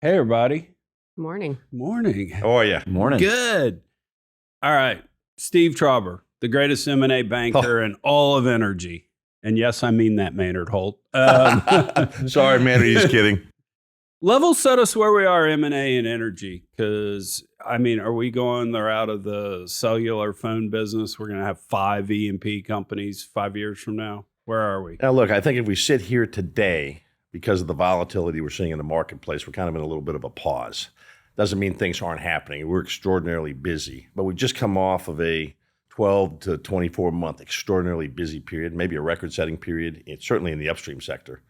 Hey, everybody. Morning. Morning. How are you? Morning. Good. All right. Steve Trauber, the greatest M&A banker in all of energy. And yes, I mean that, Maynard Holt. Sorry, man. He's kidding. Level set us where we are M&A and energy. Because, I mean, are we going the route of the cellular phone business? We're going to have 5 E&P companies 5 years from now. Where are we? Now, look, I think if we sit here today, because of the volatility we're seeing in the marketplace, we're kind of in a little bit of a pause. Doesn't mean things aren't happening. We're extraordinarily busy, but we've just come off of a 12 to 24 month extraordinarily busy period, maybe a record-setting period, certainly in the upstream sector.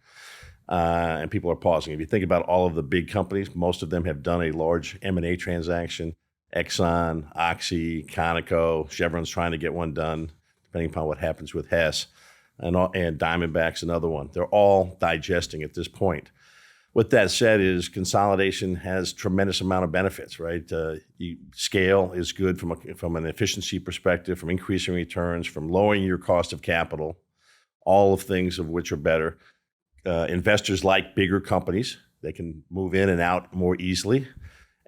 And people are pausing. If you think about all of the big companies, most of them have done a large M&A transaction. Exxon, Oxy, Conoco, Chevron's trying to get one done, depending upon what happens with Hess. And Diamondback's another one. They're all digesting at this point. With that said, is consolidation has tremendous amount of benefits, right? Scale is good from an efficiency perspective, from increasing returns, from lowering your cost of capital, all of things of which are better. Investors like bigger companies. They can move in and out more easily.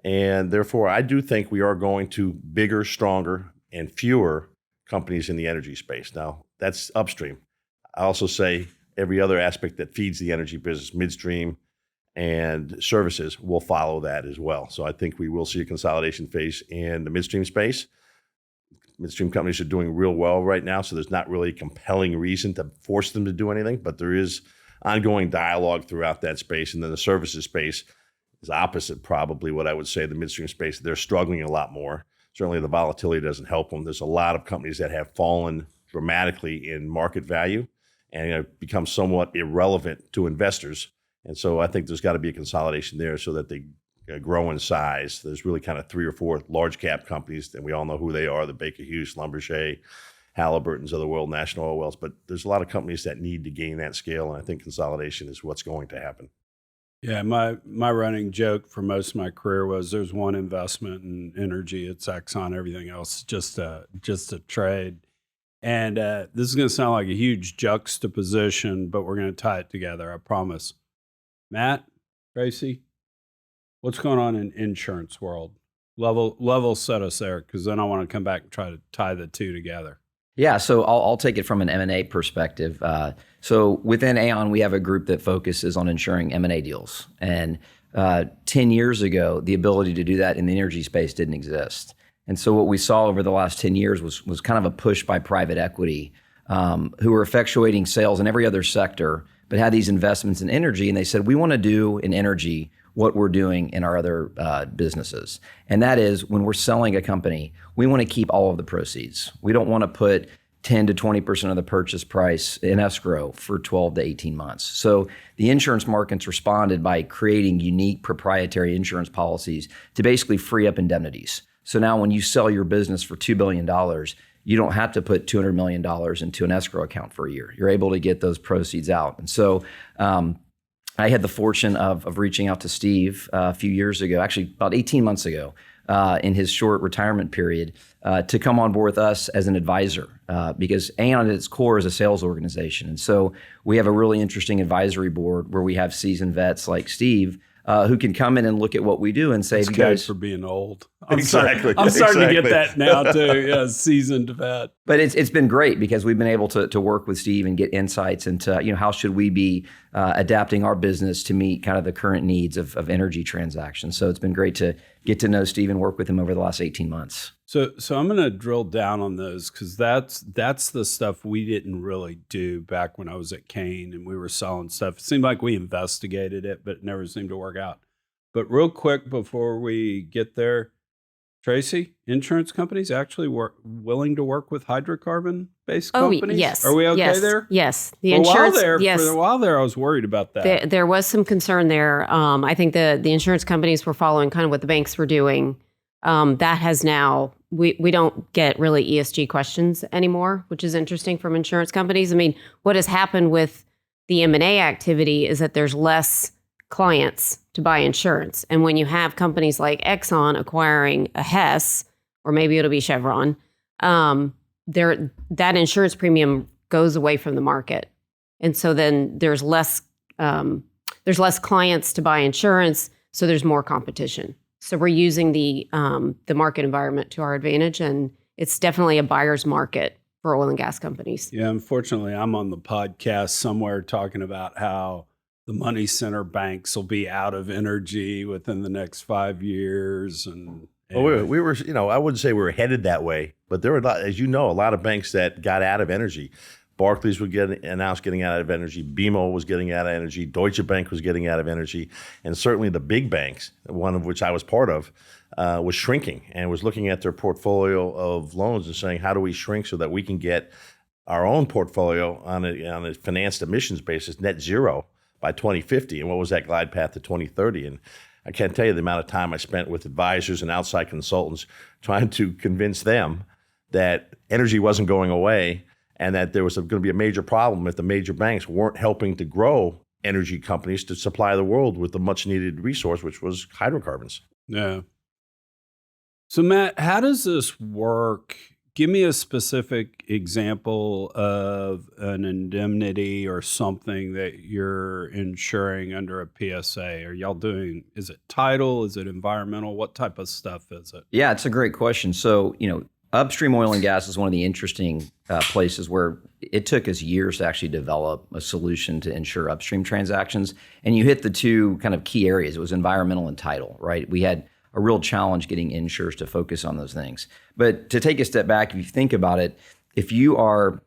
And therefore, I do think we are going to bigger, stronger, and fewer companies in the energy space. Now, that's upstream. I also say every other aspect that feeds the energy business, midstream and services, will follow that as well. So I think we will see a consolidation phase in the midstream space. Midstream companies are doing real well right now, so there's not really a compelling reason to force them to do anything, but there is ongoing dialogue throughout that space. And then the services space is opposite probably what I would say the midstream space. They're struggling a lot more. Certainly the volatility doesn't help them. There's a lot of companies that have fallen dramatically in market value and have become somewhat irrelevant to investors. And so I think there's got to be a consolidation there so that they grow in size. There's really kind of 3 or 4 large cap companies, and we all know who they are, the Baker Hughes, Schlumberger, Halliburton's of the world, National Oil Wells. But there's a lot of companies that need to gain that scale, and I think consolidation is what's going to happen. Yeah, my running joke for most of my career was there's one investment in energy, it's Exxon, everything else just a trade. And this is going to sound like a huge juxtaposition, but we're going to tie it together, I promise. Matt, Tracy, what's going on in insurance world? Level set us there, because then I want to come back and try to tie the two together. Yeah, so I'll take it from an M&A perspective. So within Aon, we have a group that focuses on insuring M&A deals. And 10 years ago, the ability to do that in the energy space didn't exist. And so what we saw over the last 10 years was kind of a push by private equity who were effectuating sales in every other sector, but had these investments in energy. And they said, we want to do in energy what we're doing in our other businesses. And that is, when we're selling a company, we want to keep all of the proceeds. We don't want to put 10 to 20% of the purchase price in escrow for 12 to 18 months. So the insurance markets responded by creating unique proprietary insurance policies to basically free up indemnities. So now when you sell your business for $2 billion, you don't have to put $200 million into an escrow account for a year. You're able to get those proceeds out. And so I had the fortune of reaching out to Steve a few years ago, actually about 18 months ago, in his short retirement period, to come on board with us as an advisor, because Aon at its core is a sales organization. And so we have a really interesting advisory board where we have seasoned vets like Steve who can come in and look at what we do and say, It's you guys, for being old. I'm starting to get that now too. Yeah, seasoned vet. But it's been great because we've been able to work with Steve and get insights into how should we be adapting our business to meet kind of the current needs of energy transactions. So it's been great to get to know Steve and work with him over the last 18 months. So I'm going to drill down on those, because that's the stuff we didn't really do back when I was at Kane and we were selling stuff. It seemed like we investigated it, but it never seemed to work out. But real quick before we get there, Tracy, insurance companies actually willing to work with hydrocarbon-based companies? Yes. Are we okay there? Yes. For a while there, I was worried about that. There was some concern there. I think the insurance companies were following kind of what the banks were doing. That has now, we don't get really ESG questions anymore, which is interesting from insurance companies. I mean, what has happened with the M&A activity is that there's less clients to buy insurance. And when you have companies like Exxon acquiring a Hess, or maybe it'll be Chevron, that insurance premium goes away from the market. And so then there's less clients to buy insurance. So there's more competition. So we're using the market environment to our advantage, and it's definitely a buyer's market for oil and gas companies. Yeah, unfortunately, I'm on the podcast somewhere talking about how the money center banks will be out of energy within the next 5 years. And Well, we were, I wouldn't say we were headed that way, but there were, as you know, a lot of banks that got out of energy. Barclays would announced getting out of energy. BMO was getting out of energy. Deutsche Bank was getting out of energy. And certainly the big banks, one of which I was part of, was shrinking and was looking at their portfolio of loans and saying, how do we shrink so that we can get our own portfolio on a financed emissions basis, net zero by 2050? And what was that glide path to 2030? And I can't tell you the amount of time I spent with advisors and outside consultants trying to convince them that energy wasn't going away and that there was going to be a major problem if the major banks weren't helping to grow energy companies to supply the world with the much needed resource, which was hydrocarbons. Yeah. So Matt, how does this work? Give me a specific example of an indemnity or something that you're insuring under a PSA. Are y'all doing, is it title? Is it environmental? What type of stuff is it? Yeah, it's a great question. So, upstream oil and gas is one of the interesting places where it took us years to actually develop a solution to insure upstream transactions. And you hit the two kind of key areas. It was environmental and title, right? We had a real challenge getting insurers to focus on those things. But to take a step back, if you think about it, if you are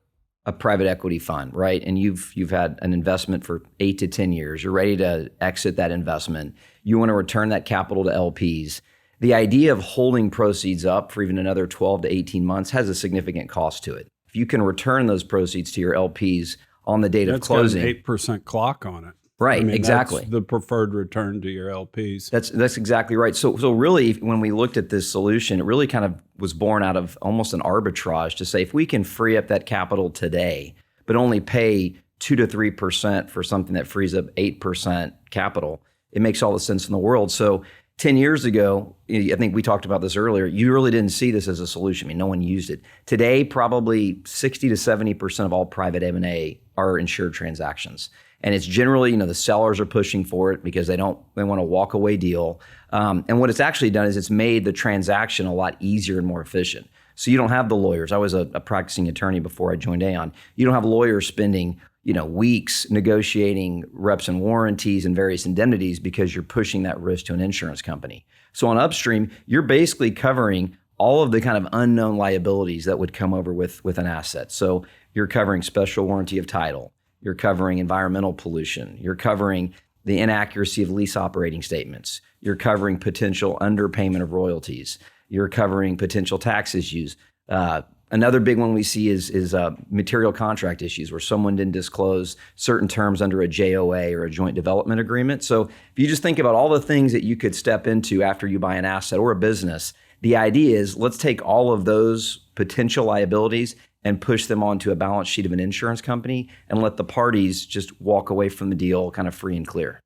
a private equity fund, right, and you've had an investment for 8 to 10 years, you're ready to exit that investment, you want to return that capital to LPs, the idea of holding proceeds up for even another 12 to 18 months has a significant cost to it. If you can return those proceeds to your LPs on the date of closing, got an 8% clock on it. Right, exactly. That's the preferred return to your LPs. That's exactly right. So really, when we looked at this solution, it really kind of was born out of almost an arbitrage to say, if we can free up that capital today, but only pay 2 to 3% for something that frees up 8% capital, it makes all the sense in the world. So 10 years ago, I think we talked about this earlier, you really didn't see this as a solution. I mean, no one used it. Today, probably 60 to 70% of all private M&A are insured transactions. And it's generally, the sellers are pushing for it because they want a walk away deal. And what it's actually done is it's made the transaction a lot easier and more efficient. So you don't have the lawyers. I was a practicing attorney before I joined Aon. You don't have lawyers spending, weeks negotiating reps and warranties and various indemnities because you're pushing that risk to an insurance company. So on upstream, you're basically covering all of the kind of unknown liabilities that would come over with an asset. So you're covering special warranty of title. You're covering environmental pollution. You're covering the inaccuracy of lease operating statements. You're covering potential underpayment of royalties. You're covering potential tax issues. Another big one we see is material contract issues where someone didn't disclose certain terms under a JOA or a joint development agreement. So if you just think about all the things that you could step into after you buy an asset or a business, the idea is let's take all of those potential liabilities and push them onto a balance sheet of an insurance company and let the parties just walk away from the deal kind of free and clear.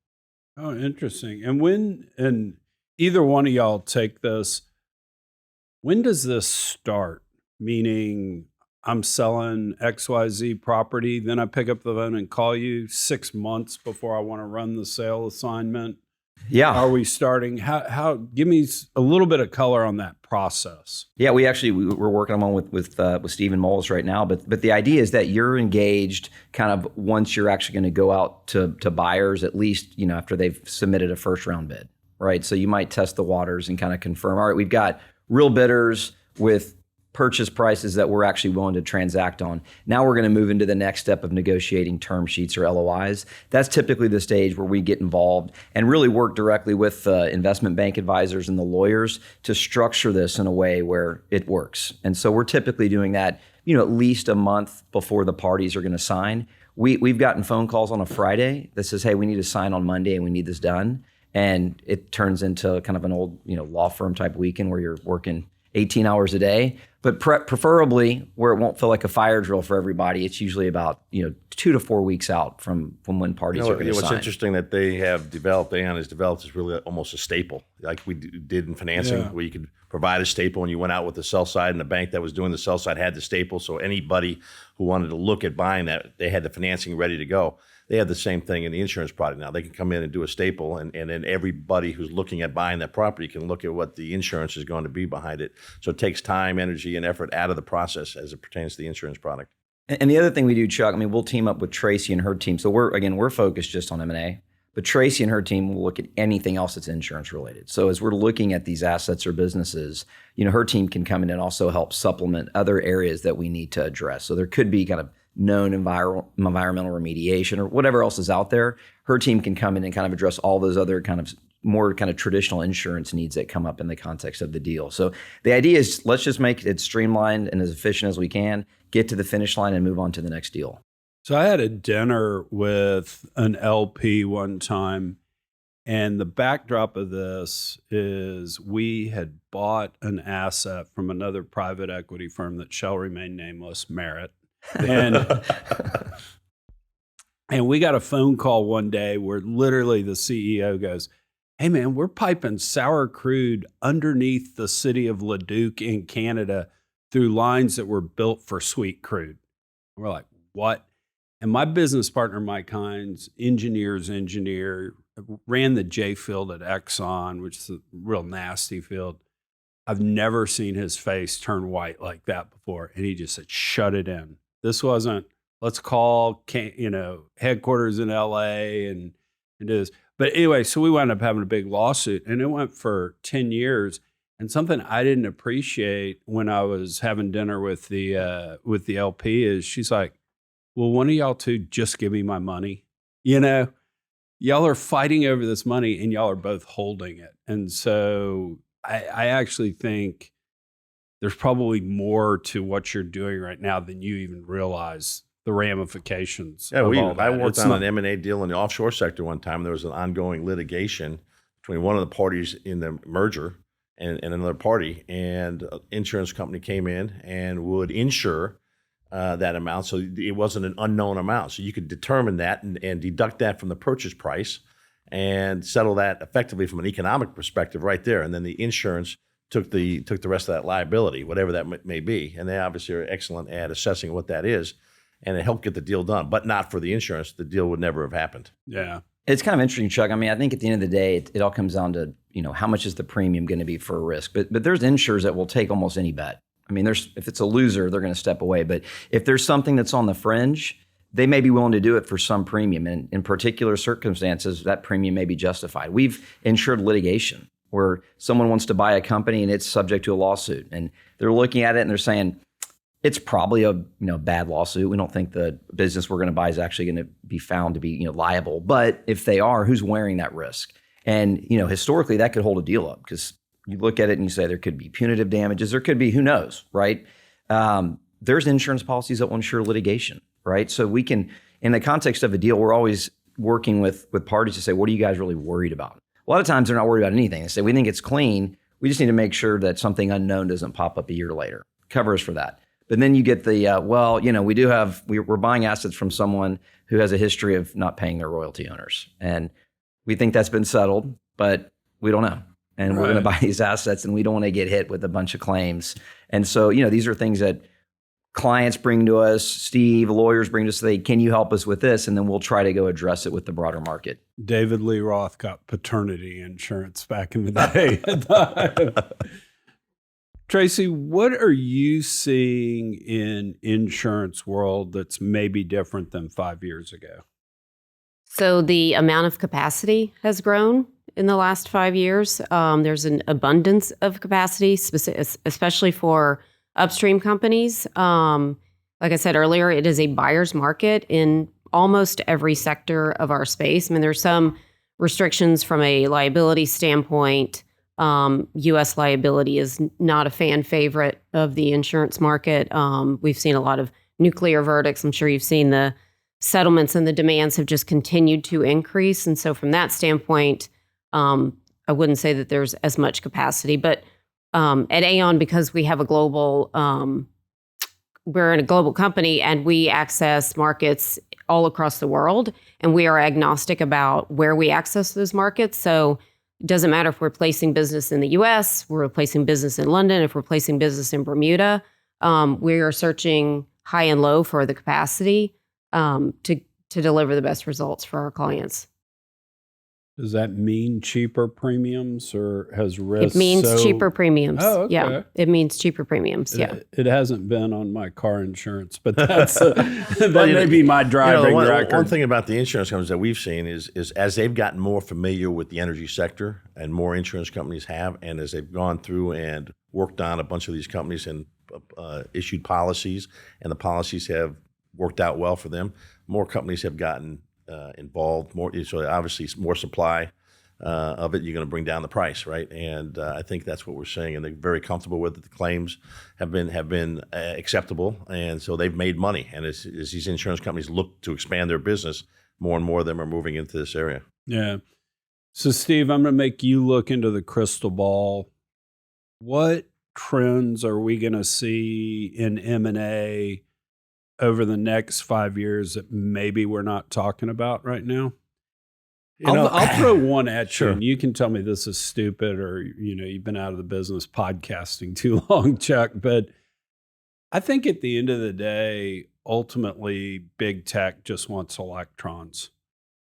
Oh, interesting. And either one of y'all take this, when does this start? Meaning I'm selling XYZ property, then I pick up the phone and call you 6 months before I want to run the sale assignment. Yeah. Are we starting? How? Give me a little bit of color on that process. Yeah, we're working on one with Stephen Moles right now. But the idea is that you're engaged kind of once you're actually going to go out to buyers, at least after they've submitted a first round bid, right? So you might test the waters and kind of confirm. All right, we've got real bidders with purchase prices that we're actually willing to transact on. Now we're going to move into the next step of negotiating term sheets or LOIs. That's typically the stage where we get involved and really work directly with investment bank advisors and the lawyers to structure this in a way where it works. And so we're typically doing that, at least a month before the parties are going to sign. We've gotten phone calls on a Friday that says, hey, we need to sign on Monday and we need this done. And it turns into kind of an old, law firm type weekend where you're working 18 hours a day. But preferably where it won't feel like a fire drill for everybody, it's usually about 2 to 4 weeks out from when parties are going to sign. What's interesting that they have developed, Aon has developed, is really almost a staple, like we did in financing, where you could provide a staple and you went out with the sell side, and the bank that was doing the sell side had the staple. So anybody who wanted to look at buying that, they had the financing ready to go. They have the same thing in the insurance product now. They can come in and do a staple, and then everybody who's looking at buying that property can look at what the insurance is going to be behind it. So it takes time, energy, and effort out of the process as it pertains to the insurance product. And the other thing we do, Chuck, we'll team up with Tracy and her team. So we're focused just on M&A, but Tracy and her team will look at anything else that's insurance related. So as we're looking at these assets or businesses, her team can come in and also help supplement other areas that we need to address. So there could be kind of known environmental remediation or whatever else is out there. Her team can come in and kind of address all those other kind of more kind of traditional insurance needs that come up in the context of the deal. So the idea is, let's just make it streamlined and as efficient as we can, get to the finish line and move on to the next deal. So I had a dinner with an LP one time, and the backdrop of this is we had bought an asset from another private equity firm that shall remain nameless, Merit. And we got a phone call one day where literally the CEO goes, "Hey man, we're piping sour crude underneath the city of Leduc in Canada through lines that were built for sweet crude." And we're like, what? And my business partner, Mike Hines, engineer, ran the J field at Exxon, which is a real nasty field. I've never seen his face turn white like that before. And he just said, shut it in. This wasn't, let's call, headquarters in LA and do this. But anyway, so we wound up having a big lawsuit, and it went for 10 years. And something I didn't appreciate when I was having dinner with the LP is she's like, "Well, one of y'all two just give me my money. Y'all are fighting over this money and y'all are both holding it." And so I actually think there's probably more to what you're doing right now than you even realize the ramifications. Yeah, of all that. I worked on an M&A deal in the offshore sector one time. There was an ongoing litigation between one of the parties in the merger and another party, and an insurance company came in and would insure that amount. So it wasn't an unknown amount. So you could determine that and deduct that from the purchase price and settle that effectively from an economic perspective right there. And then the insurance took the rest of that liability, whatever that may be. And they obviously are excellent at assessing what that is. And it helped get the deal done. But not for the insurance, the deal would never have happened. Yeah. It's kind of interesting, Chuck. I think at the end of the day, it all comes down to, how much is the premium going to be for a risk? But there's insurers that will take almost any bet. If it's a loser, they're going to step away. But if there's something that's on the fringe, they may be willing to do it for some premium. And in particular circumstances, that premium may be justified. We've insured litigation where someone wants to buy a company and it's subject to a lawsuit. And they're looking at it and they're saying, it's probably a bad lawsuit. We don't think the business we're going to buy is actually going to be found to be liable. But if they are, who's wearing that risk? And historically, that could hold a deal up because you look at it and you say there could be punitive damages. There could be, who knows, right? There's insurance policies that will insure litigation, right? So we can, in the context of a deal, we're always working with parties to say, what are you guys really worried about? A lot of times they're not worried about anything. They say, we think it's clean. We just need to make sure that something unknown doesn't pop up a year later. Cover us for that. But then you get the, we're buying assets from someone who has a history of not paying their royalty owners. And we think that's been settled, but we don't know. And we're going to buy these assets and we don't want to get hit with a bunch of claims. And so, these are things that clients bring to us, Steve, lawyers bring to us, say, can you help us with this? And then we'll try to go address it with the broader market. David Lee Roth got paternity insurance back in the day. Tracy, what are you seeing in insurance world that's maybe different than 5 years ago? So the amount of capacity has grown in the last 5 years. There's an abundance of capacity, especially for upstream companies. Like I said earlier, it is a buyer's market in almost every sector of our space. There's some restrictions from a liability standpoint. U.S. liability is not a fan favorite of the insurance market. We've seen a lot of nuclear verdicts. I'm sure you've seen the settlements, and the demands have just continued to increase. And so from that standpoint, I wouldn't say that there's as much capacity. But At Aon, because we have a global, we're in a global company and we access markets all across the world, and we are agnostic about where we access those markets. So it doesn't matter if we're placing business in the US, we're placing business in London, if we're placing business in Bermuda, we are searching high and low for the capacity to deliver the best results for our clients. Does that mean cheaper premiums, or has risk? It means cheaper premiums. Oh, okay. Yeah, it means cheaper premiums. Yeah. It hasn't been on my car insurance, but that's that may be my driving record. One thing about the insurance companies that we've seen is as they've gotten more familiar with the energy sector, and more insurance companies have, and as they've gone through and worked on a bunch of these companies and issued policies, and the policies have worked out well for them, more companies have gotten involved, more, so obviously more supply of it, you're going to bring down the price, right? And I think that's what we're seeing, and they're very comfortable with it. The claims have been acceptable, and so they've made money. And as these insurance companies look to expand their business, more and more of them are moving into this area. Yeah. So Steve, I'm going to make you look into the crystal ball. What trends are we going to see in M&A over the next 5 years that maybe we're not talking about right now? I'll throw one at you, and you can tell me this is stupid, or you've been out of the business podcasting too long, Chuck. But I think at the end of the day, ultimately, big tech just wants electrons,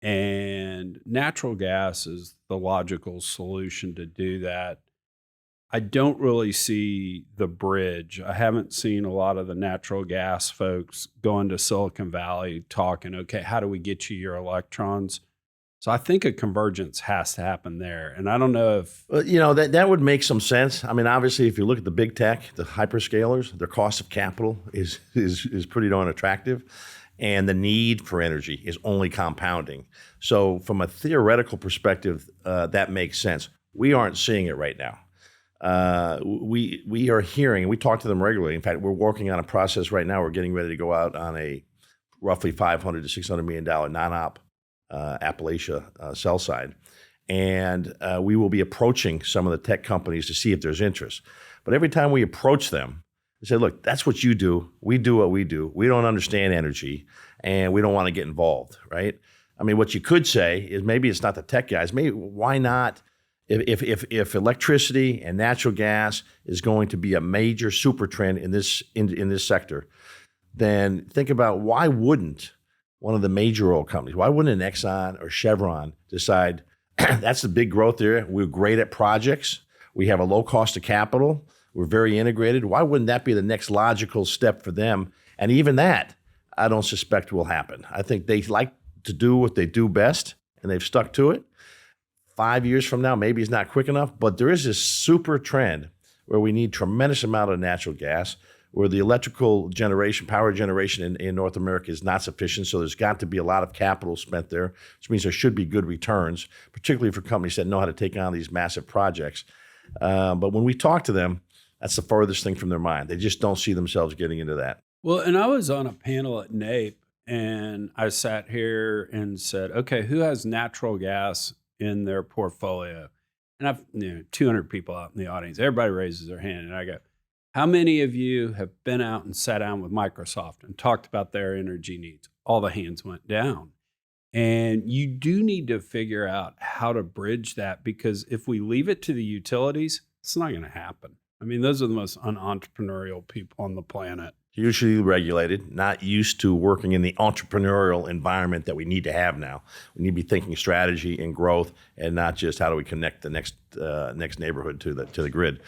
and natural gas is the logical solution to do that. I don't really see the bridge. I haven't seen a lot of the natural gas folks going to Silicon Valley talking, okay, how do we get you your electrons? So I think a convergence has to happen there. And I don't know if... Well, that would make some sense. I mean, obviously, if you look at the big tech, the hyperscalers, their cost of capital is pretty darn attractive. And the need for energy is only compounding. So from a theoretical perspective, that makes sense. We aren't seeing it right now. We are hearing, and we talk to them regularly. In fact, we're working on a process right now. We're getting ready to go out on a roughly $500 to $600 million non-op Appalachia sell side. And we will be approaching some of the tech companies to see if there's interest. But every time we approach them, they say, look, that's what you do. We do what we do. We don't understand energy, and we don't want to get involved, right? I mean, what you could say is maybe it's not the tech guys. Maybe why not? If electricity and natural gas is going to be a major super trend in this sector, then think about why wouldn't one of the major oil companies, why wouldn't an Exxon or Chevron decide that's the big growth area? We're great at projects. We have a low cost of capital. We're very integrated. Why wouldn't that be the next logical step for them? And even that, I don't suspect will happen. I think they like to do what they do best, and they've stuck to it. 5 years from now, maybe it's not quick enough, but there is this super trend where we need tremendous amount of natural gas, where the electrical generation, power generation in North America is not sufficient. So there's got to be a lot of capital spent there, which means there should be good returns, particularly for companies that know how to take on these massive projects. But when we talk to them, that's the furthest thing from their mind. They just don't see themselves getting into that. Well, and I was on a panel at NAPE, and I sat here and said, okay, who has natural gas in their portfolio? And I've 200 people out in the audience. Everybody raises their hand, and I go, how many of you have been out and sat down with Microsoft and talked about their energy needs? All the hands went down. And you do need to figure out how to bridge that, because if we leave it to the utilities, it's not going to happen. I mean, those are the most unentrepreneurial people on the planet. Usually regulated, not used to working in the entrepreneurial environment that we need to have now. We need to be thinking strategy and growth, and not just how do we connect the next neighborhood to the grid.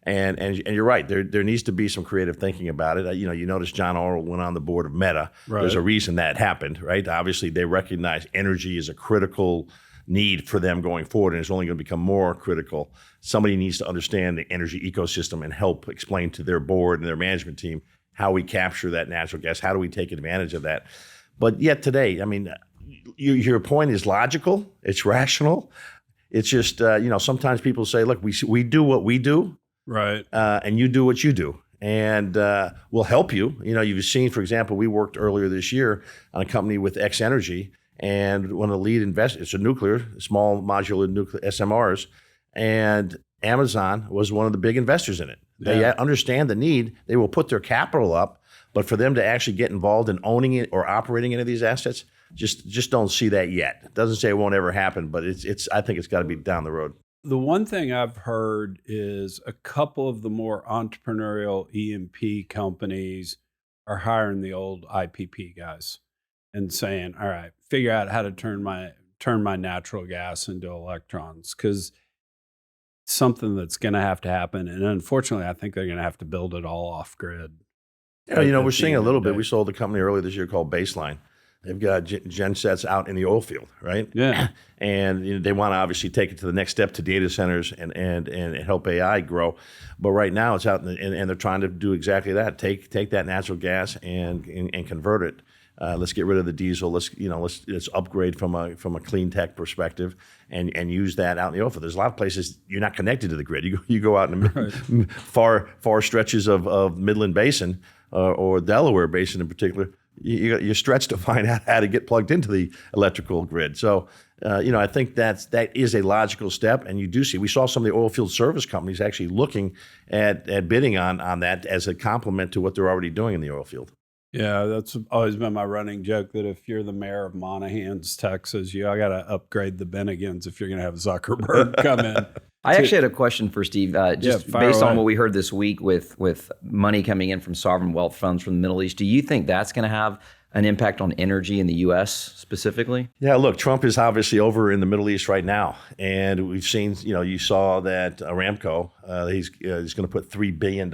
And you're right. There needs to be some creative thinking about it. You notice John Orwell went on the board of Meta. Right. There's a reason that happened, right? Obviously, they recognize energy is a critical need for them going forward, and it's only going to become more critical. Somebody needs to understand the energy ecosystem and help explain to their board and their management team how we capture that natural gas, how do we take advantage of that. But yet today, I mean, your point is logical, it's rational. It's just, sometimes people say, look, we do what we do, right? And you do what you do. And we'll help you. You've seen, for example, we worked earlier this year on a company with X Energy, and one of the lead investors, it's a small modular nuclear SMRs, and Amazon was one of the big investors in it. They Yeah. understand the need. They will put their capital up, but for them to actually get involved in owning it or operating any of these assets, just don't see that yet. It doesn't say it won't ever happen, but it's I think it's got to be down the road. The one thing I've heard is a couple of the more entrepreneurial E&P companies are hiring the old IPP guys and saying, all right, figure out how to turn my natural gas into electrons, because something that's going to happen. And unfortunately, I think they're going to have to build it all off grid. Yeah, we're At the seeing end a of little the bit. day. We sold a company earlier this year called Baseline. They've got gen sets out in the oil field, right? Yeah. And they want to obviously take it to the next step to data centers and help AI grow. But right now it's out and they're trying to do exactly that. Take that natural gas and convert it. Let's get rid of the diesel. Let's upgrade from a clean tech perspective and use that out in the oil field. There's a lot of places you're not connected to the grid. You go out in the far stretches of Midland Basin or Delaware Basin in particular. You're stretched to find out how to get plugged into the electrical grid. So, I think that is a logical step. And you do see, we saw some of the oil field service companies actually looking at bidding on that as a complement to what they're already doing in the oil field. Yeah, that's always been my running joke, that if you're the mayor of Monahans, Texas, I got to upgrade the Bennigans if you're going to have Zuckerberg come in. I actually had a question for Steve, just fire based on away. what we heard this week with money coming in from sovereign wealth funds from the Middle East. Do you think that's going to have an impact on energy in the U.S. specifically? Yeah, look, Trump is obviously over in the Middle East right now, and we've seen, you saw that Aramco, he's going to put $3 billion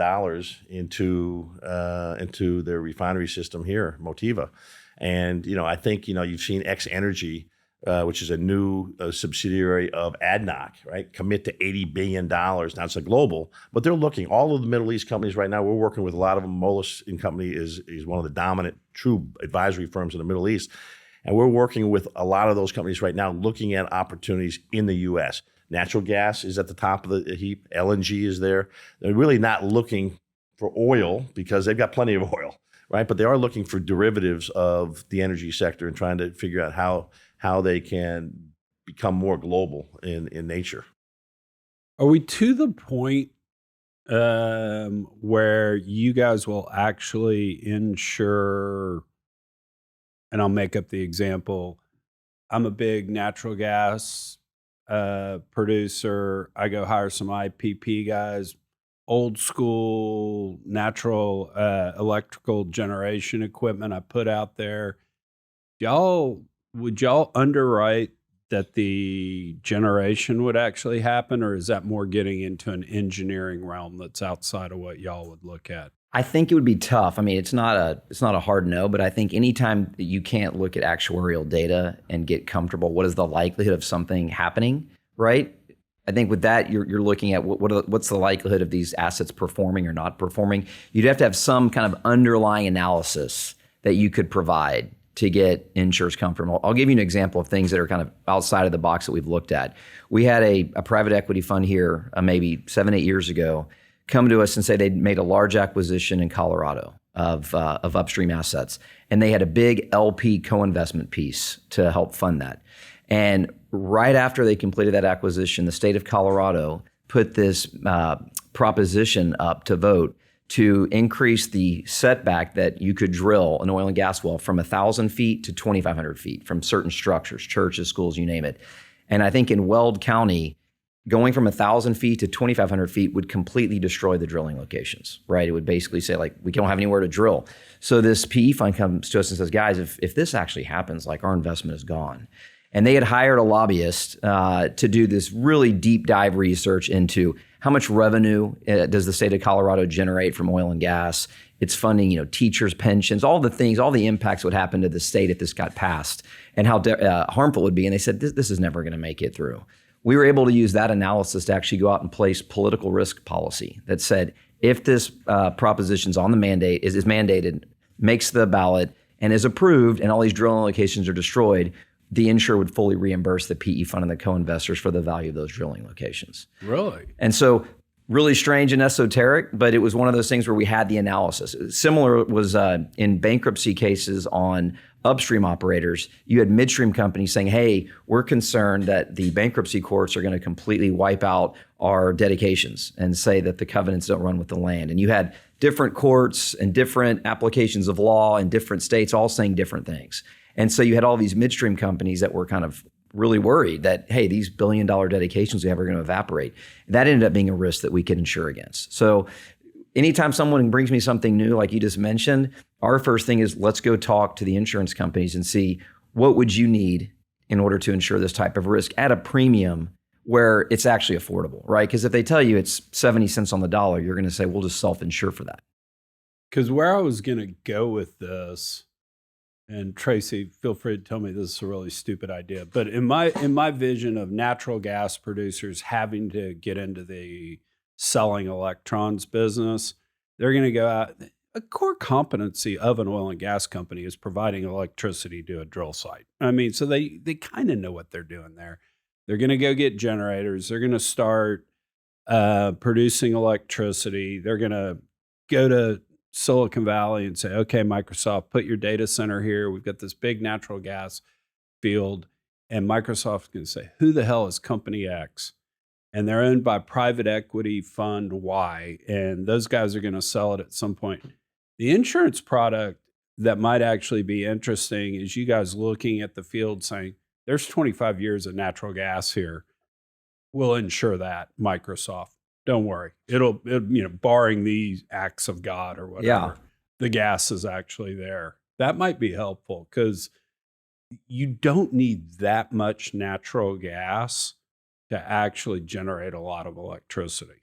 into their refinery system here, Motiva, and I think you've seen X Energy, which is a new subsidiary of ADNOC, right, commit to $80 billion. Now it's a global, but they're looking, all of the Middle East companies right now, we're working with a lot of them. Moelis & Company is one of the dominant true advisory firms in the Middle East. And we're working with a lot of those companies right now looking at opportunities in the U.S. Natural gas is at the top of the heap. LNG is there. They're really not looking for oil because they've got plenty of oil, right? But they are looking for derivatives of the energy sector and trying to figure out how they can become more global in nature. Are we to the point where you guys will actually insure, and I'll make up the example, I'm a big natural gas producer. I go hire some IPP guys, old school natural electrical generation equipment I put out there. Would y'all underwrite that the generation would actually happen, or is that more getting into an engineering realm that's outside of what y'all would look at? I think it would be tough. I mean, it's not a hard no, but I think anytime that you can't look at actuarial data and get comfortable, what is the likelihood of something happening, right? I think with that, you're looking at what's the likelihood of these assets performing or not performing. You'd have to have some kind of underlying analysis that you could provide to get insurers comfortable. I'll give you an example of things that are kind of outside of the box that we've looked at. We had a private equity fund here maybe 7-8 years ago come to us and say they'd made a large acquisition in Colorado of upstream assets. And they had a big LP co-investment piece to help fund that. And right after they completed that acquisition, the state of Colorado put this proposition up to vote to increase the setback that you could drill an oil and gas well from 1,000 feet to 2,500 feet from certain structures, churches, schools, you name it. And I think in Weld County, going from 1,000 feet to 2,500 feet would completely destroy the drilling locations, right? It would basically say, like, we don't have anywhere to drill. So this PE fund comes to us and says, guys, if this actually happens, like, our investment is gone. And they had hired a lobbyist to do this really deep dive research into how much revenue does the state of Colorado generate from oil and gas. It's funding, teachers' pensions, all the things, all the impacts would happen to the state if this got passed, and how harmful it would be. And they said, this is never going to make it through. We were able to use that analysis to actually go out and place political risk policy that said, if this proposition's on the mandate, is mandated, makes the ballot, and is approved, and all these drilling locations are destroyed, the insurer would fully reimburse the PE fund and the co-investors for the value of those drilling locations. Really? And so really strange and esoteric, but it was one of those things where we had the analysis. Similar was in bankruptcy cases on upstream operators, you had midstream companies saying, hey, we're concerned that the bankruptcy courts are going to completely wipe out our dedications and say that the covenants don't run with the land. And you had different courts and different applications of law in different states all saying different things. And so you had all these midstream companies that were kind of really worried that, hey, these billion-dollar dedications we have are going to evaporate. That ended up being a risk that we could insure against. So anytime someone brings me something new, like you just mentioned, our first thing is let's go talk to the insurance companies and see what would you need in order to insure this type of risk at a premium where it's actually affordable, right? Because if they tell you it's 70 cents on the dollar, you're going to say, we'll just self-insure for that. Because where I was going to go with this, and Tracy, feel free to tell me this is a really stupid idea, but in my vision of natural gas producers having to get into the selling electrons business, they're going to go out. A core competency of an oil and gas company is providing electricity to a drill site. I mean, so they kind of know what they're doing there. They're going to go get generators. They're going to start producing electricity. They're going to go to Silicon Valley and say, okay, Microsoft, put your data center here. We've got this big natural gas field. And Microsoft's going to say, who the hell is company X? And they're owned by private equity fund Y. And those guys are going to sell it at some point. The insurance product that might actually be interesting is you guys looking at the field saying, there's 25 years of natural gas here. We'll insure that, Microsoft. Don't worry. It'll barring these acts of God or whatever, the gas is actually there. That might be helpful because you don't need that much natural gas to actually generate a lot of electricity.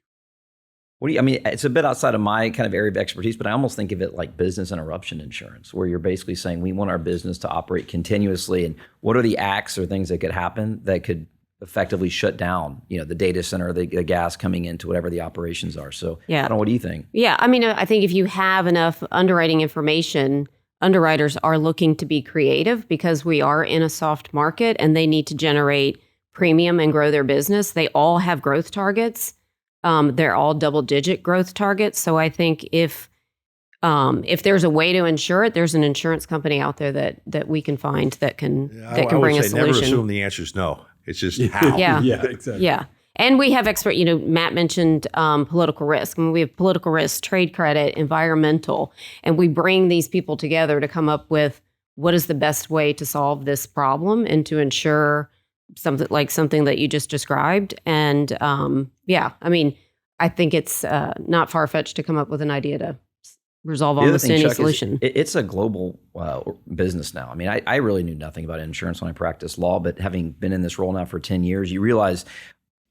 It's a bit outside of my kind of area of expertise, but I almost think of it like business interruption insurance, where you're basically saying we want our business to operate continuously. And what are the acts or things that could happen that could effectively shut down, the data center, the gas coming into whatever the operations are. So I don't know, what do you think? Yeah, I think if you have enough underwriting information, underwriters are looking to be creative because we are in a soft market and they need to generate premium and grow their business. They all have growth targets. They're all double-digit growth targets. So I think if there's a way to insure it, there's an insurance company out there that we can find that can bring a solution. Never assume the answer is no. It's just how. Yeah, exactly. Yeah. And we have expert, Matt mentioned political risk. I mean, we have political risk, trade credit, environmental, and we bring these people together to come up with what is the best way to solve this problem and to ensure something that you just described. And I think it's not far-fetched to come up with an idea to resolve almost any solution. It's a global business now. I mean, I really knew nothing about insurance when I practiced law, but having been in this role now for 10 years, you realize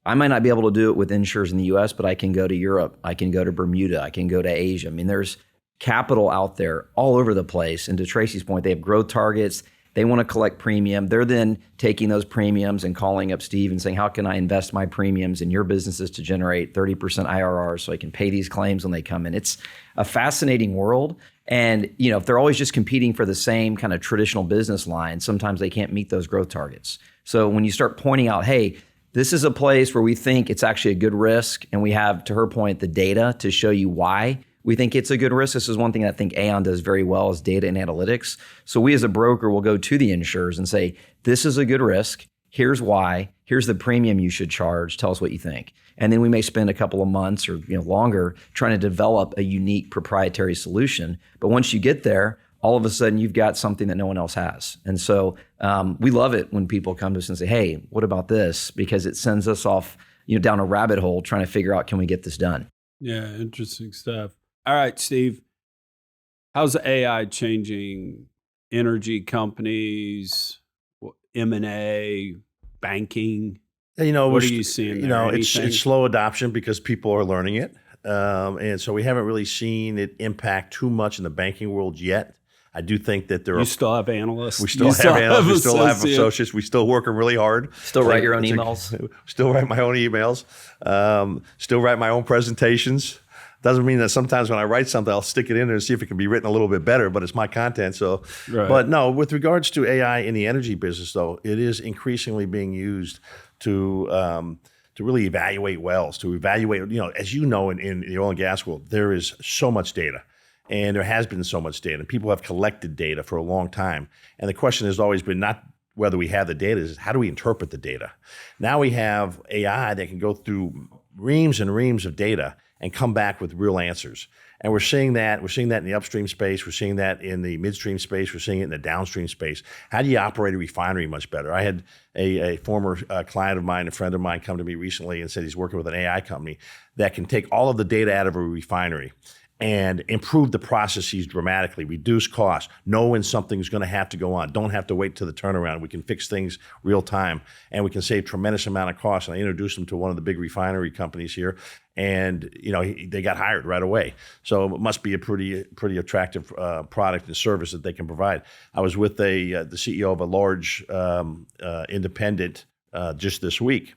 I might not be able to do it with insurers in the U.S., but I can go to Europe, I can go to Bermuda, I can go to Asia. I mean, there's capital out there all over the place. And to Tracy's point, they have growth targets. They want to collect premium. They're then taking those premiums and calling up Steve and saying, how can I invest my premiums in your businesses to generate 30% IRR so I can pay these claims when they come in? It's a fascinating world. And, if they're always just competing for the same kind of traditional business line, sometimes they can't meet those growth targets. So when you start pointing out, hey, this is a place where we think it's actually a good risk, and we have, to her point, the data to show you why we think it's a good risk. This is one thing I think Aon does very well is data and analytics. So we as a broker will go to the insurers and say, this is a good risk. Here's why. Here's the premium you should charge. Tell us what you think. And then we may spend a couple of months or longer trying to develop a unique proprietary solution. But once you get there, all of a sudden you've got something that no one else has. And so we love it when people come to us and say, hey, what about this? Because it sends us off down a rabbit hole trying to figure out, can we get this done? Yeah, interesting stuff. All right, Steve, how's AI changing energy companies, M&A, banking? What are you seeing there? It's slow adoption because people are learning it. And so we haven't really seen it impact too much in the banking world yet. I do think that You still have analysts. We still have analysts. We still have associates. We still working really hard. Still write your own emails. Still write my own emails. Still write my own presentations. Doesn't mean that sometimes when I write something, I'll stick it in there and see if it can be written a little bit better, but it's my content. So, right. But no, with regards to AI in the energy business, though, it is increasingly being used to really evaluate wells, to evaluate, as in the oil and gas world, there is so much data. And there has been so much data, and people have collected data for a long time. And the question has always been not whether we have the data, is how do we interpret the data? Now we have AI that can go through reams and reams of data and come back with real answers. And we're seeing that. We're seeing that in the upstream space. We're seeing that in the midstream space. We're seeing it in the downstream space. How do you operate a refinery much better? I had a former client of mine, a friend of mine, come to me recently and said he's working with an AI company that can take all of the data out of a refinery and improve the processes dramatically, reduce costs, know when something's going to have to go on, don't have to wait till the turnaround. We can fix things real time, and we can save tremendous amount of costs. And I introduced him to one of the big refinery companies here, and they got hired right away. So it must be a pretty attractive product and service that they can provide. I was with the CEO of a large independent just this week.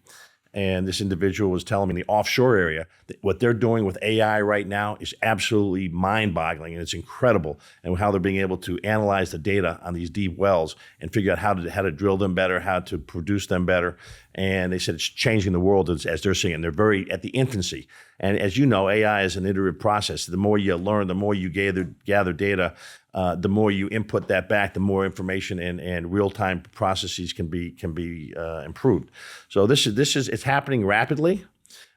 And this individual was telling me in the offshore area that what they're doing with AI right now is absolutely mind-boggling, and it's incredible. And how they're being able to analyze the data on these deep wells and figure out how to drill them better, how to produce them better. And they said it's changing the world as they're seeing it. And they're very at the infancy. And as you know, AI is an iterative process. The more you learn, the more you gather data, the more you input that back, the more information and real-time processes can be improved. So it's happening rapidly,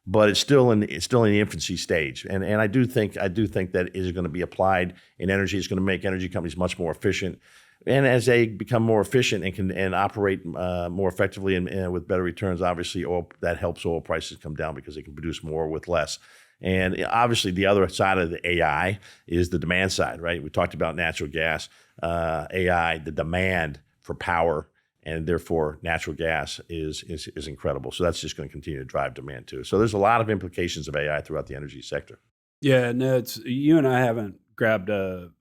but it's still in the infancy stage. And I do think that is going to be applied in energy. It's going to make energy companies much more efficient. And as they become more efficient and can operate more effectively and with better returns, obviously that helps oil prices come down because they can produce more with less. And obviously the other side of the AI is the demand side, right? We talked about natural gas, AI, the demand for power, and therefore natural gas is incredible. So that's just going to continue to drive demand too. So there's a lot of implications of AI throughout the energy sector. Yeah, no, you and I haven't grabbed a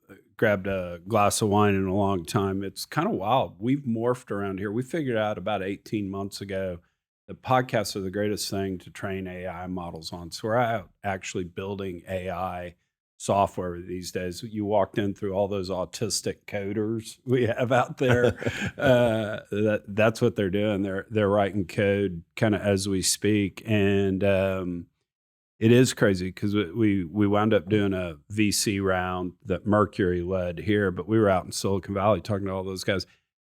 glass of wine in a long time. It's kind of wild. We've morphed around here. We figured out about 18 months ago that podcasts are the greatest thing to train AI models on. So we're out actually building AI software these days. You walked in through all those autistic coders we have out there. That's what they're doing. They're writing code kind of as we speak. And it is crazy because we wound up doing a VC round that Mercury led here, but we were out in Silicon Valley talking to all those guys.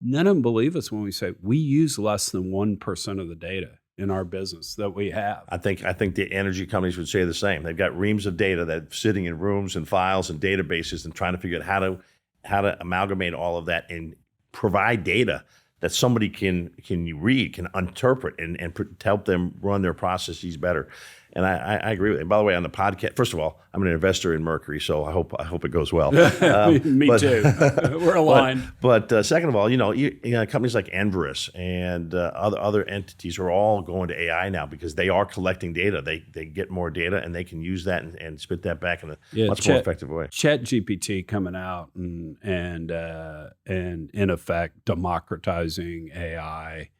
None of them believe us when we say we use less than 1% of the data in our business that we have. I think the energy companies would say the same. They've got reams of data that's sitting in rooms and files and databases and trying to figure out how to amalgamate all of that and provide data that somebody can read, can interpret, and help them run their processes better. And I agree with you. And by the way, on the podcast, first of all, I'm an investor in Mercury, so I hope it goes well. Me too. We're aligned. But second of all, companies like Enverus and other entities are all going to AI now because they are collecting data. They get more data and they can use that and spit that back in a much more effective way. ChatGPT coming out and in effect democratizing AI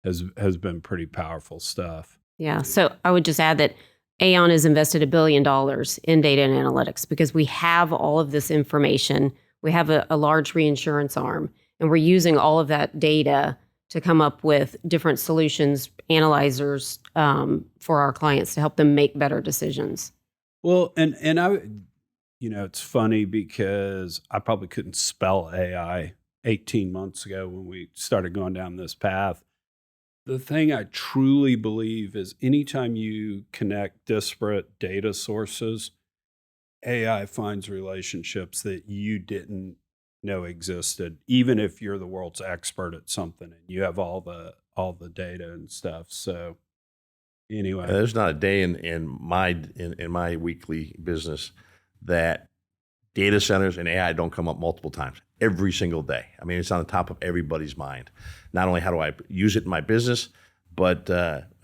has been pretty powerful stuff. Yeah. So I would just add that Aon has invested $1 billion in data and analytics because we have all of this information. We have a large reinsurance arm, and we're using all of that data to come up with different solutions, analyzers for our clients to help them make better decisions. Well, and I, it's funny because I probably couldn't spell AI 18 months ago when we started going down this path. The thing I truly believe is anytime you connect disparate data sources, AI finds relationships that you didn't know existed, even if you're the world's expert at something and you have all the data and stuff. So anyway, there's not a day in my weekly business that data centers and AI don't come up multiple times. Every single day. I mean, it's on the top of everybody's mind. Not only how do I use it in my business, but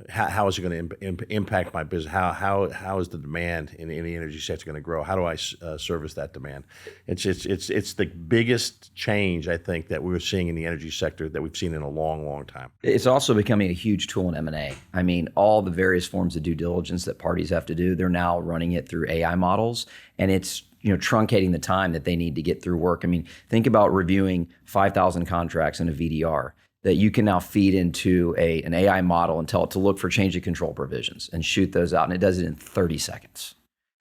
how is it going to impact my business? How is the demand in the energy sector going to grow? How do I service that demand? It's the biggest change I think that we're seeing in the energy sector that we've seen in a long, long time. It's also becoming a huge tool in M&A. I mean, all the various forms of due diligence that parties have to do, they're now running it through AI models, and it's truncating the time that they need to get through work. I mean, think about reviewing 5,000 contracts in a VDR that you can now feed into an AI model and tell it to look for change of control provisions and shoot those out, and it does it in 30 seconds.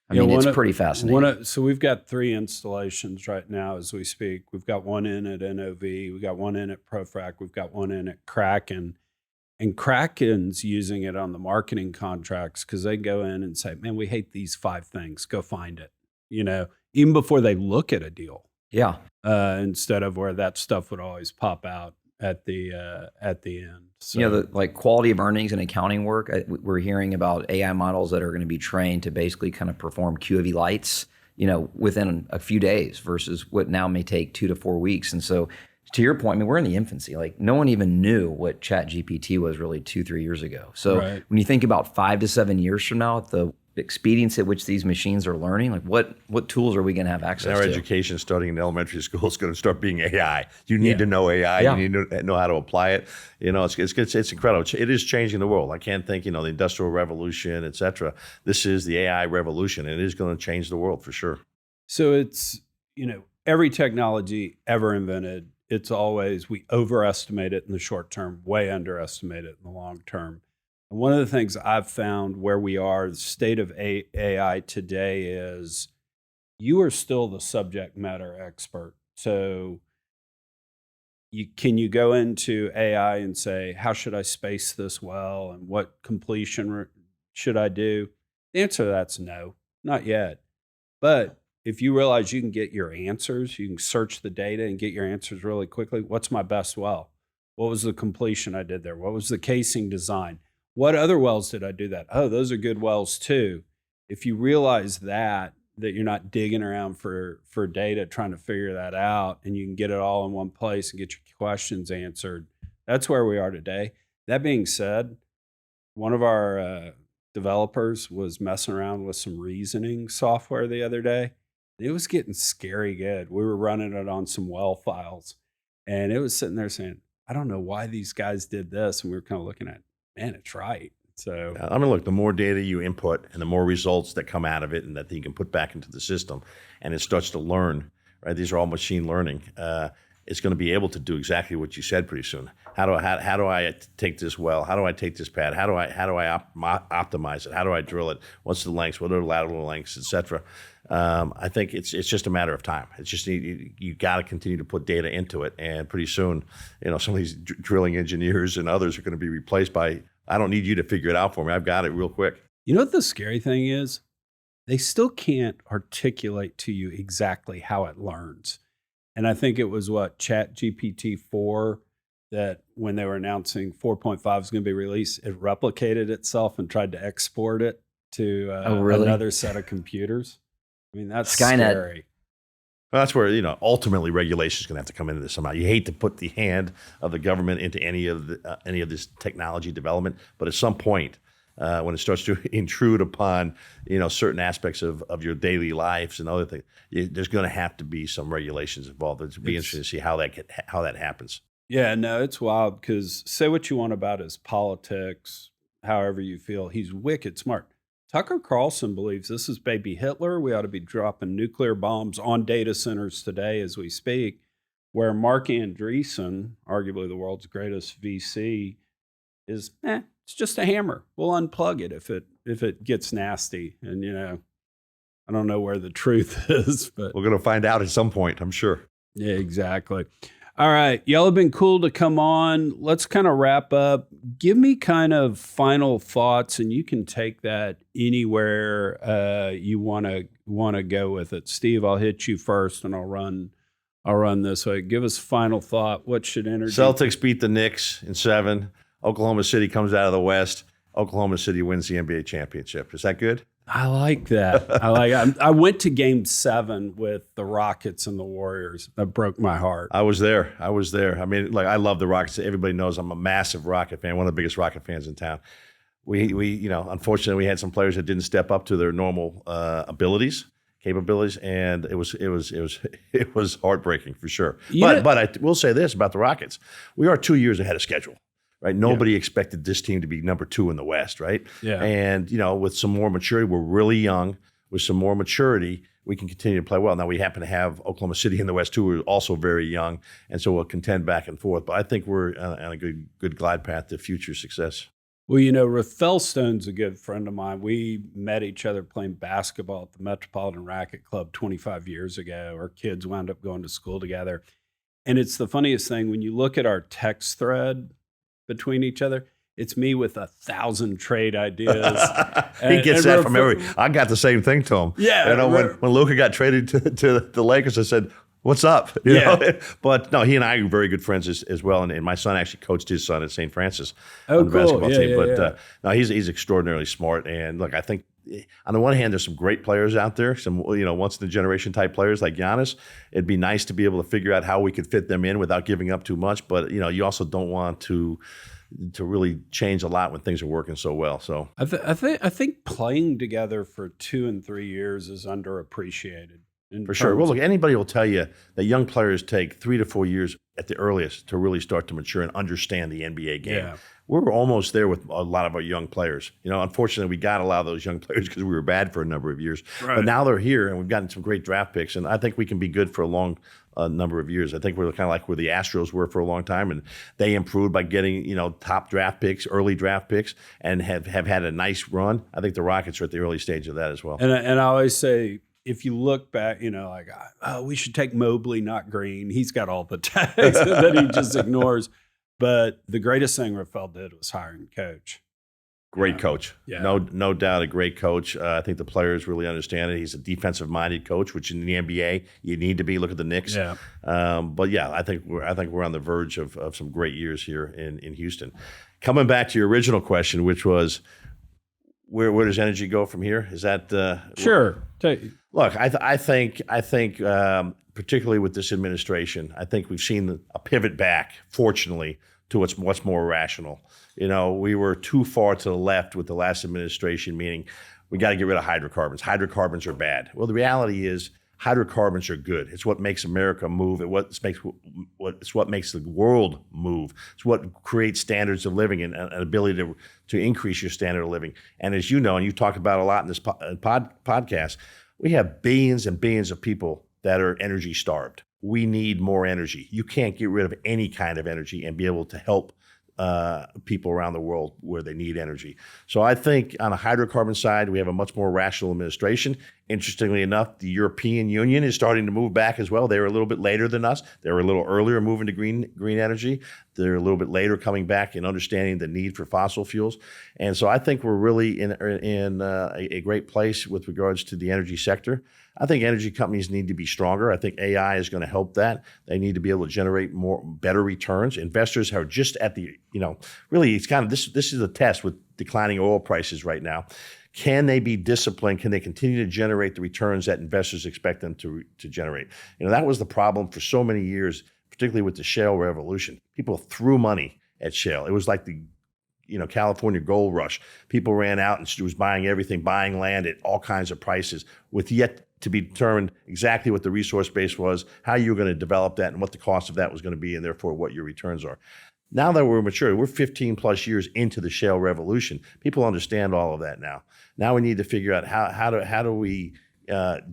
I mean, it's pretty fascinating. So we've got 3 installations right now as we speak. We've got one in at NOV, we've got one in at ProFrac, we've got one in at Kraken. And Kraken's using it on the marketing contracts because they go in and say, man, we hate these 5 things. Go find it, even before they look at a deal. Yeah. Instead of where that stuff would always pop out at the end. So, the quality of earnings and accounting work, we're hearing about AI models that are going to be trained to basically kind of perform QofE lights, within a few days versus what now may take 2 to 4 weeks. And so to your point, I mean, we're in the infancy. Like no one even knew what ChatGPT was really 2-3 years ago. So when you think about 5 to 7 years from now, the expedience at which these machines are learning, like what tools are we going to have access to? Our to? education starting in elementary school is going to start being AI. You need to know AI. Yeah. You need to know how to apply it. It's incredible. It is changing the world. I can't think, the Industrial Revolution, et cetera. This is the AI revolution, and it is going to change the world for sure. So it's, every technology ever invented, it's always, we overestimate it in the short term, way underestimate it in the long term. And one of the things I've found where we are, the state of AI today is you are still the subject matter expert. So can you go into AI and say, how should I space this well? And what completion should I do? The answer to that's no, not yet. But if you realize you can get your answers, you can search the data and get your answers really quickly. What's my best well? What was the completion I did there? What was the casing design? What other wells did I do that? Oh, those are good wells too. If you realize that you're not digging around for data, trying to figure that out, and you can get it all in one place and get your questions answered, that's where we are today. That being said, one of our developers was messing around with some reasoning software the other day. It was getting scary good. We were running it on some well files, and it was sitting there saying, I don't know why these guys did this. And we were kind of looking at, man, it's right. So look, the more data you input and the more results that come out of it and that you can put back into the system and it starts to learn, right? These are all machine learning. It's going to be able to do exactly what you said pretty soon. How do I take this well? How do I take this pad? How do I optimize it? How do I drill it? What's the lengths? What are the lateral lengths, et cetera? I think it's just a matter of time. It's just you got to continue to put data into it, and pretty soon, some of these drilling engineers and others are going to be replaced by, I don't need you to figure it out for me. I've got it real quick. You know what the scary thing is? They still can't articulate to you exactly how it learns. And I think it was ChatGPT 4 that when they were announcing 4.5 is going to be released, it replicated itself and tried to export it to another set of computers. I mean, that's Skynet. Scary. Well, that's where, ultimately regulation is going to have to come into this somehow. You hate to put the hand of the government into any of this technology development, but at some point, when it starts to intrude upon, certain aspects of your daily lives and other things, there's going to have to be some regulations involved. It'll be interesting to see how that happens. Yeah, no, it's wild because say what you want about his politics, however you feel, he's wicked smart. Tucker Carlson believes this is baby Hitler. We ought to be dropping nuclear bombs on data centers today as we speak, where Mark Andreessen, arguably the world's greatest VC, is, it's just a hammer. We'll unplug it if it gets nasty. And, I don't know where the truth is, but we're going to find out at some point, I'm sure. Yeah, exactly. All right. Y'all have been cool to come on. Let's kind of wrap up. Give me kind of final thoughts, and you can take that anywhere you want to go with it. Steve, I'll hit you first, and I'll run this way. Give us final thought. What should energy? Celtics beat the Knicks in 7. Oklahoma City comes out of the West. Oklahoma City wins the NBA championship. Is that good? I like that. I went to Game 7 with the Rockets and the Warriors. That broke my heart. I was there. I mean, I love the Rockets. Everybody knows I'm a massive Rocket fan, one of the biggest Rocket fans in town. We unfortunately, we had some players that didn't step up to their normal capabilities, and it was heartbreaking for sure. But I will say this about the Rockets: we are 2 years ahead of schedule. Right, nobody expected this team to be number 2 in the West, right? Yeah. And with some more maturity, we're really young. With some more maturity, we can continue to play well. Now we happen to have Oklahoma City in the West too, who are also very young, and so we'll contend back and forth. But I think we're on a good glide path to future success. Well, Rafael Stone's a good friend of mine. We met each other playing basketball at the Metropolitan Racket Club 25 years ago. Our kids wound up going to school together. And it's the funniest thing when you look at our text thread between each other, it's me with 1,000 trade ideas. He gets that from every. I got the same thing to him. Yeah. When Luka got traded to the Lakers, I said, "What's up?" You know? But no, he and I are very good friends as well. And my son actually coached his son at St. Francis on the basketball team. But no, he's extraordinarily smart. And look, I think on the one hand, there's some great players out there, some once in a generation type players like Giannis. It'd be nice to be able to figure out how we could fit them in without giving up too much. But you also don't want to really change a lot when things are working so well. So I think playing together for 2 and 3 years is underappreciated. For sure. Well, look, anybody will tell you that young players take 3 to 4 years at the earliest to really start to mature and understand the NBA game. Yeah. We're almost there with a lot of our young players. Unfortunately, we got a lot of those young players because we were bad for a number of years. Right. But now they're here, and we've gotten some great draft picks, and I think we can be good for a long number of years. I think we're kind of like where the Astros were for a long time, and they improved by getting top draft picks, early draft picks, and have had a nice run. I think the Rockets are at the early stage of that as well. And I always say, if you look back, we should take Mobley, not Green. He's got all the tags that he just ignores. But the greatest thing Rafael did was hiring a coach. Great coach. Yeah. No doubt a great coach. I think the players really understand it. He's a defensive-minded coach, which in the NBA you need to be. Look at the Knicks. Yeah. But yeah, I think we're on the verge of some great years here in Houston. Coming back to your original question, which was where does energy go from here? Is that sure? Look, I think particularly with this administration, I think we've seen a pivot back, fortunately, to what's more rational. We were too far to the left with the last administration, meaning we got to get rid of hydrocarbons. Hydrocarbons are bad. Well, the reality is hydrocarbons are good. It's what makes America move. It's what makes the world move. It's what creates standards of living and an ability to increase your standard of living. And as you know, and you've talked about a lot in this podcast, we have billions and billions of people that are energy starved. We need more energy. You can't get rid of any kind of energy and be able to help people around the world where they need energy. So I think on the hydrocarbon side, we have a much more rational administration. Interestingly enough, the European Union is starting to move back as well. They were a little bit later than us. They were a little earlier moving to green energy. They're a little bit later coming back and understanding the need for fossil fuels. And so I think we're really in a great place with regards to the energy sector. I think energy companies need to be stronger. I think AI is going to help that. They need to be able to generate better returns. Investors are just at the, really it's kind of, this is a test with declining oil prices right now. Can they be disciplined? Can they continue to generate the returns that investors expect them to generate? That was the problem for so many years, particularly with the shale revolution. People threw money at shale. It was like the California gold rush. People ran out and was buying everything, buying land at all kinds of prices with yet to be determined exactly what the resource base was, how you were going to develop that, and what the cost of that was going to be, and therefore what your returns are. Now that we're mature, we're 15 plus years into the shale revolution. People understand all of that now. Now we need to figure out how do we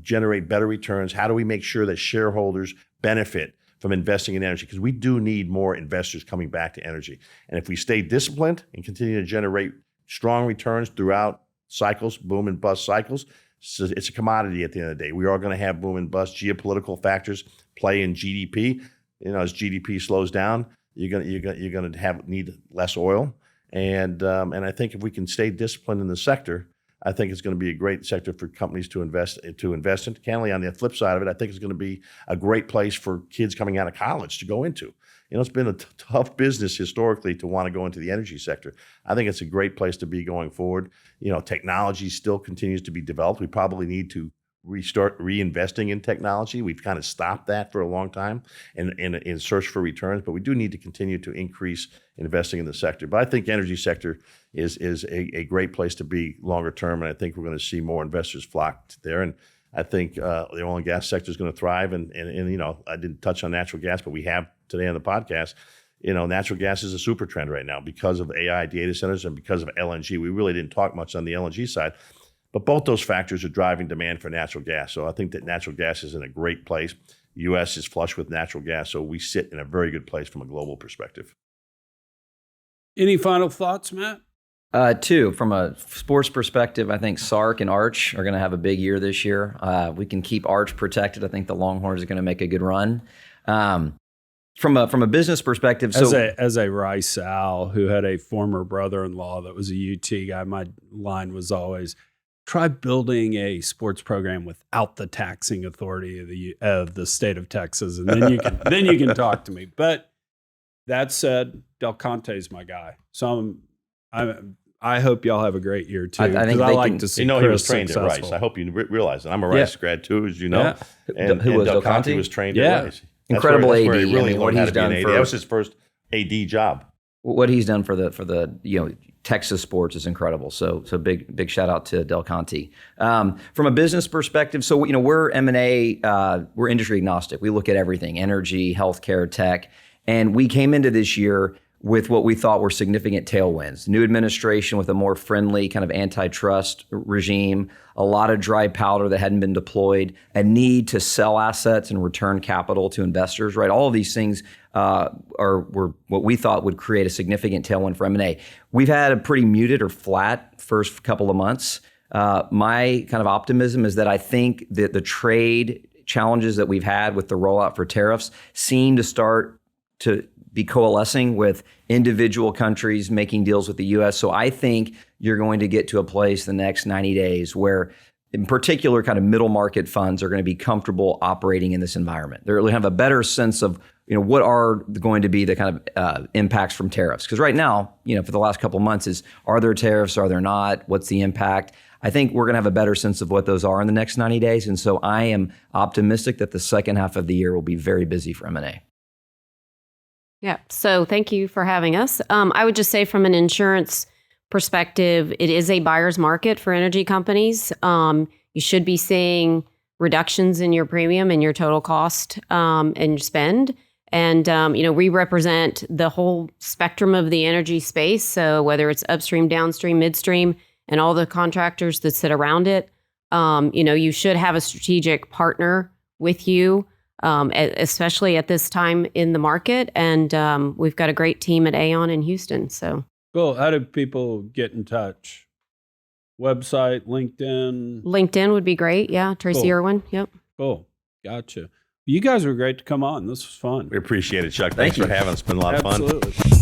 generate better returns? How do we make sure that shareholders benefit from investing in energy? Because we do need more investors coming back to energy. And if we stay disciplined and continue to generate strong returns throughout cycles, boom and bust cycles, so it's a commodity at the end of the day. We are going to have boom and bust. Geopolitical factors play in GDP. As GDP slows down, you're going to need less oil. And I think if we can stay disciplined in the sector, I think it's going to be a great sector for companies to invest in. Candidly, on the flip side of it, I think it's going to be a great place for kids coming out of college to go into. It's been a tough business historically to want to go into the energy sector. I think it's a great place to be going forward. Technology still continues to be developed. We probably need to restart reinvesting in technology. We've kind of stopped that for a long time in search for returns, but we do need to continue to increase investing in the sector. But I think energy sector is a great place to be longer term, and I think we're going to see more investors flock there. And I think the oil and gas sector is going to thrive. And I didn't touch on natural gas, but we have today on the podcast. Natural gas is a super trend right now because of AI data centers and because of LNG. We really didn't talk much on the LNG side, but both those factors are driving demand for natural gas. So I think that natural gas is in a great place. The U.S. is flush with natural gas, so we sit in a very good place from a global perspective. Any final thoughts, Matt? Two, from a sports perspective, I think Sark and Arch are going to have a big year this year. We can keep Arch protected. I think the Longhorns are going to make a good run. From a business perspective, as a Rice Al who had a former brother-in-law that was a UT guy, my line was always, try building a sports program without the taxing authority of the state of Texas, and then you can talk to me. But that said, Del Conte's my guy, so I hope y'all have a great year too. I think I like to see. He was trained successful. at Rice. I hope you realize that. I'm a Rice grad too, as you know. Yeah. And Who was Del Del Conte Conte? was trained Yeah. at Rice. Incredible That's where AD. he really I mean, what learned how he's to be an done AD. for- That was his first AD job. What he's done for the Texas sports is incredible. So big shout out to Del Conte. From a business perspective, so we're M&A, we're industry agnostic. We look at everything: energy, healthcare, tech, and we came into this year with what we thought were significant tailwinds. New administration with a more friendly kind of antitrust regime, a lot of dry powder that hadn't been deployed, a need to sell assets and return capital to investors, right? All of these things were what we thought would create a significant tailwind for M&A. We've had a pretty muted or flat first couple of months. My kind of optimism is that I think that the trade challenges that we've had with the rollout for tariffs seem to start to be coalescing with individual countries making deals with the U.S. So I think you're going to get to a place the next 90 days where, in particular, kind of middle market funds are going to be comfortable operating in this environment. They're going to have a better sense of what are going to be the kind of impacts from tariffs. Because right now, for the last couple of months are there tariffs? Are there not? What's the impact? I think we're going to have a better sense of what those are in the next 90 days. And so I am optimistic that the second half of the year will be very busy for M&A. Yeah. So thank you for having us. I would just say from an insurance perspective, it is a buyer's market for energy companies. You should be seeing reductions in your premium and your total cost and your spend. And, we represent the whole spectrum of the energy space. So whether it's upstream, downstream, midstream, and all the contractors that sit around it, you should have a strategic partner with you, especially at this time in the market. And we've got a great team at Aon in Houston. So Cool. How do people get in touch? Website, LinkedIn? LinkedIn would be great. Yeah. Tracy Cool. Irwin. Yep. Cool. Gotcha. You guys were great to come on. This was fun. We appreciate it, Chuck. Thanks you. for having us. It's been a lot of fun. Absolutely.